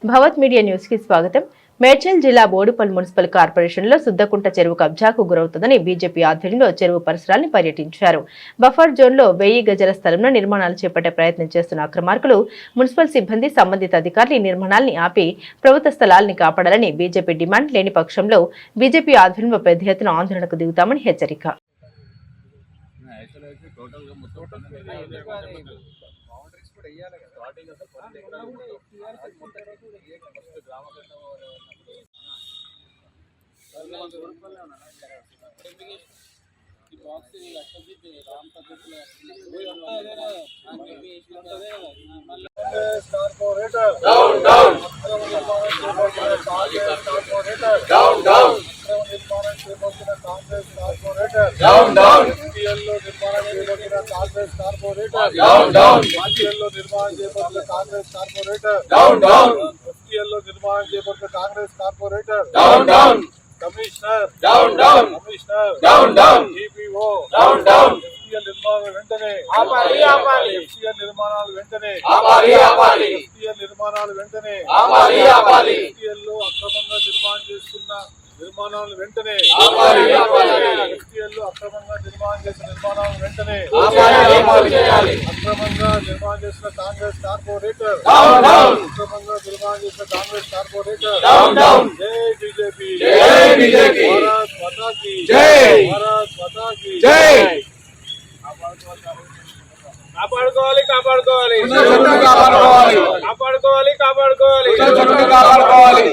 భవత్ media news కి స్వాగతం. మేడ్చల్ జిల్లా బోడుపల్ మున్సిపల్ కార్పొరేషన్ లో సుద్దకుంట చెరువు కబ్జాకు గురవుతుందని బీజేపీ ఆధ్వర్యంలో చెరువు పరిసరాలను పర్యటించారు. బఫర్ జోన్ లో 1000 గజాల స్థలంలో నిర్మాణాలు చేపట్టే ప్రయత్నం చేస్తున్న అక్రమార్కులు, మున్సిపల్ సిబ్బంది, సంబంధిత అధికారులు ఈ నిర్మాణాలను ఆపి ప్రభుత్వ స్థలాలను కాపాడాలని బీజేపీ డిమాండ్ లేని పక్షంలో బీజేపీ ఆధ్వర్యంలో పెద్ద ఎత్తున ఆందోళనకు దిగుతామని హెచ్చరిక. Commissioner, down, down. Commissioner, down, down. EPO, down, down. FTL నిర్మాణాలు వెంటనే ఆపాలి, ఆపాలి. FTL నిర్మాణాలు వెంటనే ఆపాలి, ఆపాలి. FTL నిర్మాణాలు వెంటనే ఆపాలి, ఆపాలి. FTL లో అక్రమంగా నిర్మాణం చేస్తున్న నిర్మాణాలు వెంటనే ఆపాలి, ఆపాలి. FTL లో అక్రమంగా నిర్మాణం చేసిన నిర్మాణాలు వెంటనే ఆపాలి, ఆపాలి. అక్రమంగా నిర్మాణం చేసిన కాంగ్రెస్ కార్పొరేటర్ డౌన్, డౌన్. అక్రమంగా నిర్మాణం చేసిన కాంగ్రెస్ కార్పొరేటర్ డౌన్, డౌన్. జై బీజేపీ, జై బీజేపీ. భారత్ మాతా కీ జై, భారత్ మాతా కీ జై. కాపాడుకోవాలి, కాపాడుకోవాలి, కాపాడుకోవాలి, కాపాడుకోవాలి, కాపాడుకోవాలి.